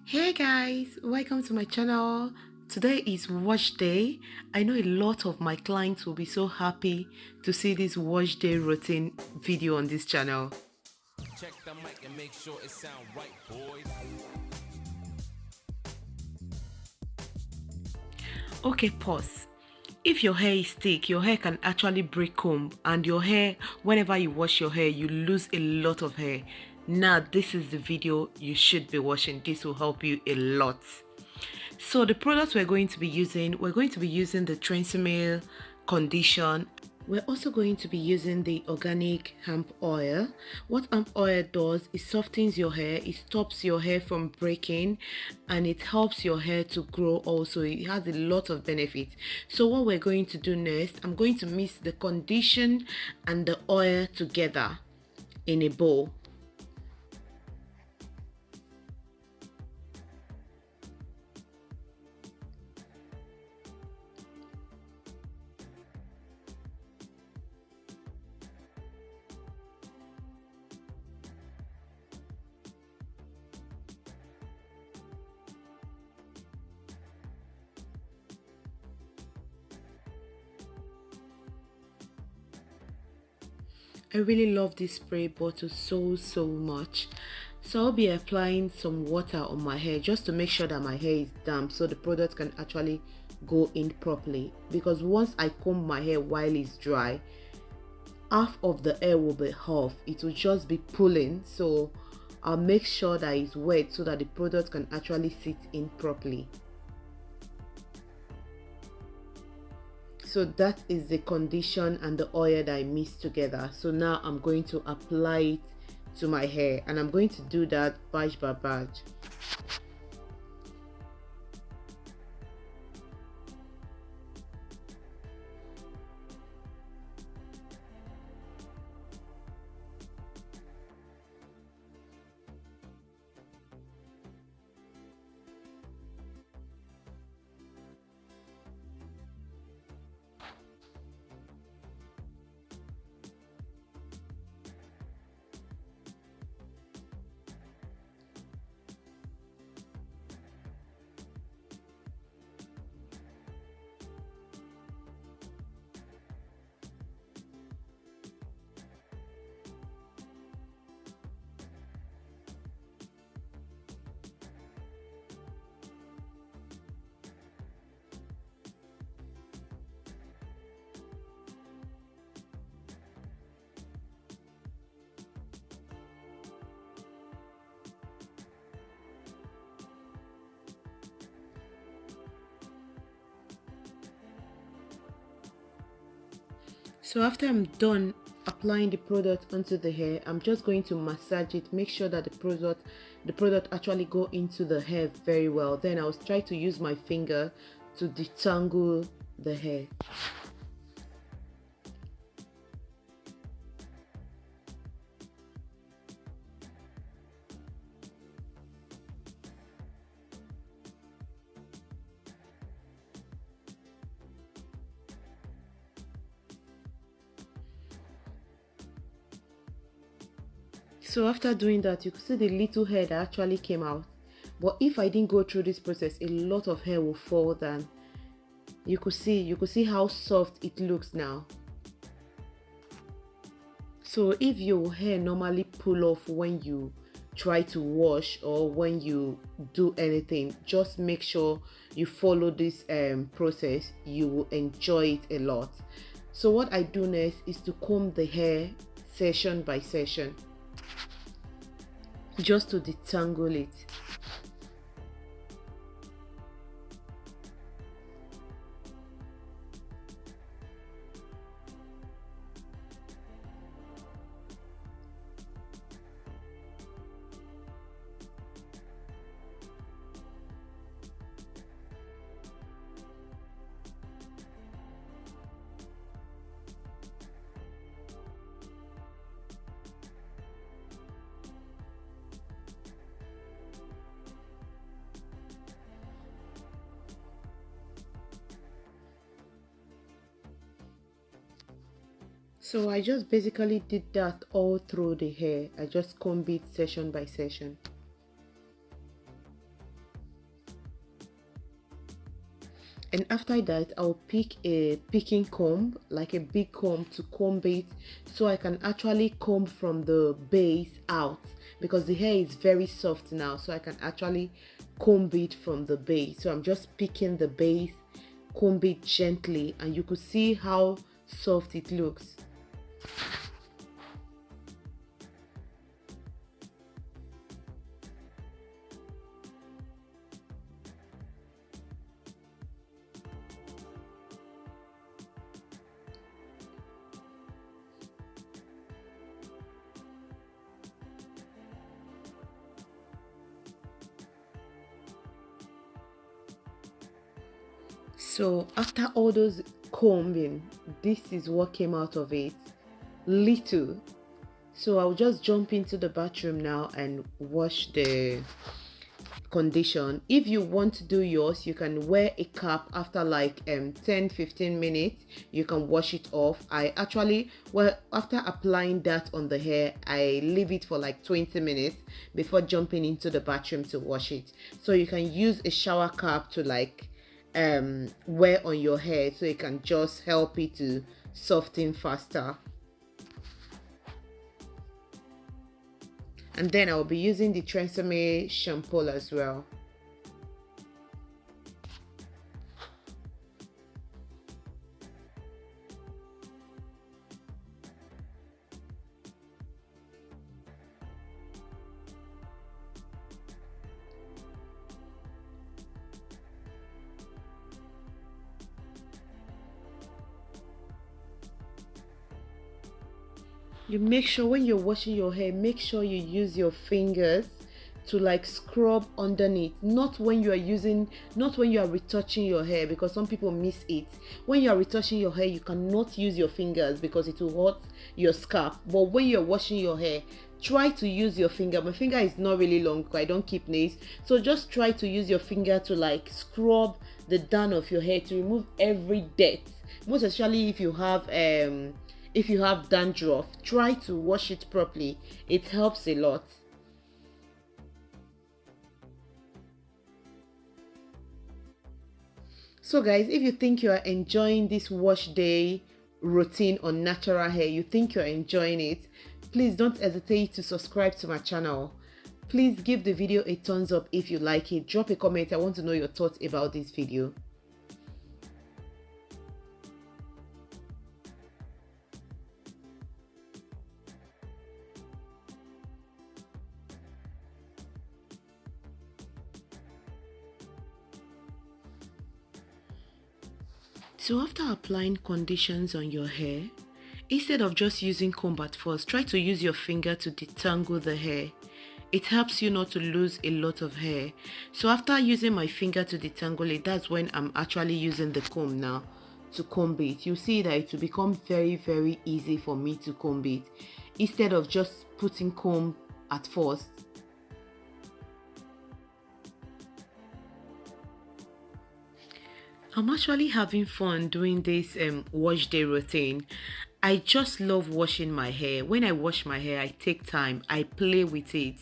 Hey guys, welcome to my channel. Today is wash day. I know a lot of my clients will be so happy to see this wash day routine video on this channel. Check the mic and make sure it sound right, boys. Okay, pause. If your hair is thick, your hair can actually break comb, and your hair, whenever you wash your hair, you lose a lot of hair. Now, this is the video you should be watching. This will help you a lot. So the products we're going to be using the Transmeal condition. We're also going to be using the organic hemp oil. What hemp oil does is softens your hair, it stops your hair from breaking, and it helps your hair to grow also. It has a lot of benefits. So what we're going to do next, I'm going to mix the condition and the oil together in a bowl. I really love this spray bottle so much. So I'll be applying some water on my hair just to make sure that my hair is damp so the product can actually go in properly, because once I comb my hair while it's dry, half of the hair will be off, it will just be pulling. So I'll make sure that it's wet so that the product can actually sit in properly. So that is the condition and the oil that I mixed together. So now I'm going to apply it to my hair, and I'm going to do that batch by batch. So after I'm done applying the product onto the hair, I'm just going to massage it, make sure that the product actually go into the hair very well. Then I'll try to use my finger to detangle the hair. So after doing that, you could see the little hair that actually came out. But if I didn't go through this process, a lot of hair will fall down. You could see how soft it looks now. So if your hair normally pull off when you try to wash or when you do anything, just make sure you follow this process. You will enjoy it a lot. So what I do next is to comb the hair session by session, just to detangle it. So I just basically did that all through the hair. I just comb it session by session. And after that, I'll pick a picking comb, like a big comb, to comb it so I can actually comb from the base out, because the hair is very soft now, so I can actually comb it from the base. So I'm just picking the base, comb it gently, and you could see how soft it looks. So after all those combing, this is what came out of it. Little. So I'll just jump into the bathroom now and wash the condition. If you want to do yours, you can wear a cap after like 10-15 minutes. You can wash it off. I actually, well, after applying that on the hair, I leave it for like 20 minutes before jumping into the bathroom to wash it. So you can use a shower cap to like wear on your hair, so it can just help it to soften faster. And then I'll be using the Tresemme shampoo as well. You make sure when you're washing your hair, make sure you use your fingers to like scrub underneath, not when you are retouching your hair, because some people miss it. When you are retouching your hair, you cannot use your fingers because it will hurt your scalp. But when you're washing your hair, try to use your finger. My finger is not really long, I don't keep nails, so just try to use your finger to like scrub the down of your hair to remove every dirt, most especially if you have dandruff. Try to wash it properly. It helps a lot. So guys, if you think you are enjoying this wash day routine on natural hair, you think you're enjoying it, please don't hesitate to subscribe to my channel. Please give the video a thumbs up if you like it. Drop a comment. I want to know your thoughts about this video. So after applying conditions on your hair, instead of just using comb at first, try to use your finger to detangle the hair. It helps you not to lose a lot of hair. So after using my finger to detangle it, that's when I'm actually using the comb now to comb it. You see that it will become very, very easy for me to comb it, instead of just putting comb at first. I'm actually having fun doing this wash day routine. I just love washing my hair. When I wash my hair, I take time, I play with it.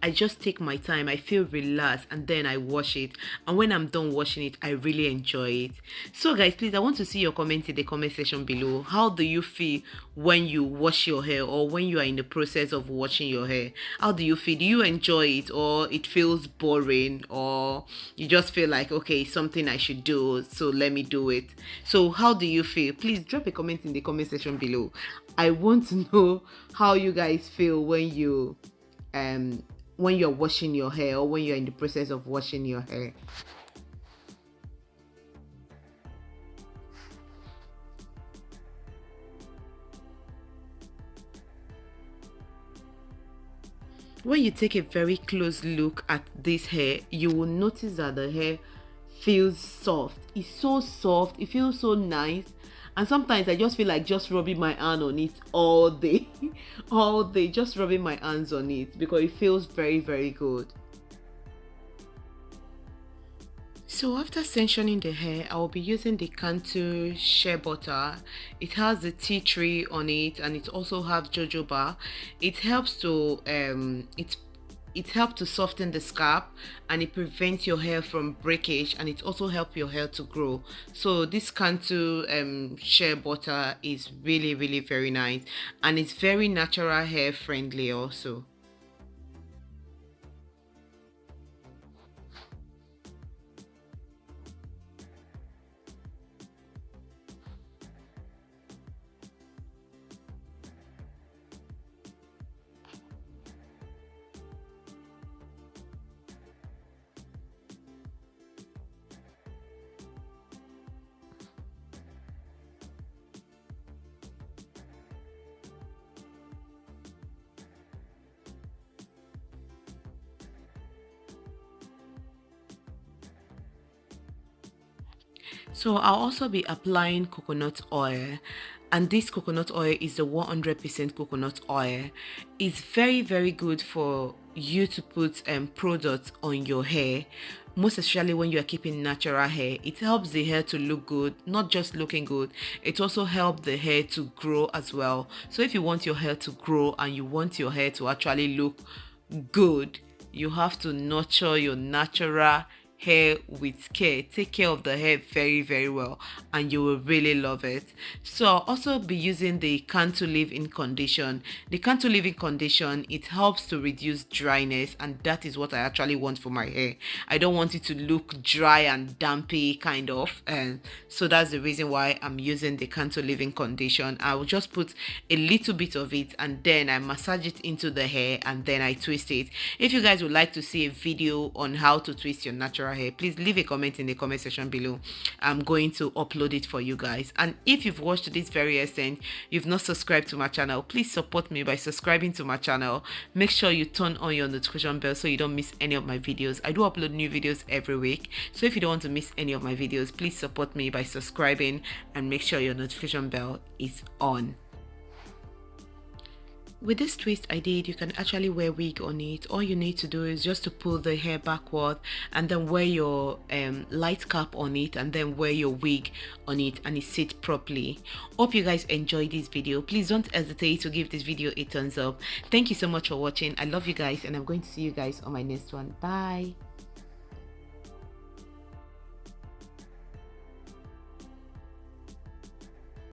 I just take my time, I feel relaxed, and then I wash it. And when I'm done washing it, I really enjoy it. So guys, please, I want to see your comments in the comment section below. How do you feel when you wash your hair, or when you are in the process of washing your hair? How do you feel? Do you enjoy it, or it feels boring, or you just feel like, okay, something I should do, so let me do it? So how do you feel? Please drop a comment in the comment section below. I want to know how you guys feel when you're washing your hair, or when you're in the process of washing your hair. When you take a very close look at this hair, you will notice that the hair feels soft. It's so soft, it feels so nice. And sometimes I just feel like just rubbing my hand on it all day all day, just rubbing my hands on it, because it feels very, very good. So after sectioning the hair, I will be using the Cantu shea butter. It has the tea tree on it, and it also has jojoba. It helps to it it helps to soften the scalp, and it prevents your hair from breakage, and it also helps your hair to grow. So this Cantu shea butter is really very nice, and it's very natural hair friendly also. So I'll also be applying coconut oil, and this coconut oil is the 100% coconut oil. It's very good for you to put products on your hair, most especially when you are keeping natural hair. It helps the hair to look good, not just looking good, it also helps the hair to grow as well. So if you want your hair to grow and you want your hair to actually look good, you have to nurture your natural hair with care. Take care of the hair very well, and you will really love it. So I'll also be using the Cantu leave-in condition. The Cantu leave-in condition, it helps to reduce dryness, and that is what I actually want for my hair. I don't want it to look dry and dampy kind of, and so that's the reason why I'm using the Cantu leave-in condition. I will just put a little bit of it, and then I massage it into the hair, and then I twist it. If you guys would like to see a video on how to twist your natural hair, please leave a comment in the comment section below. I'm going to upload it for you guys. And if you've watched this very extent, you've not subscribed to my channel, please support me by subscribing to my channel. Make sure you turn on your notification bell so you don't miss any of my videos. I do upload new videos every week, so if you don't want to miss any of my videos, please support me by subscribing and make sure your notification bell is on. With this twist I did, you can actually wear wig on it. All you need to do is just to pull the hair backward, and then wear your light cap on it, and then wear your wig on it, and it sits properly. Hope you guys enjoyed this video. Please don't hesitate to give this video a thumbs up. Thank you so much for watching. I love you guys, and I'm going to see you guys on my next one. Bye.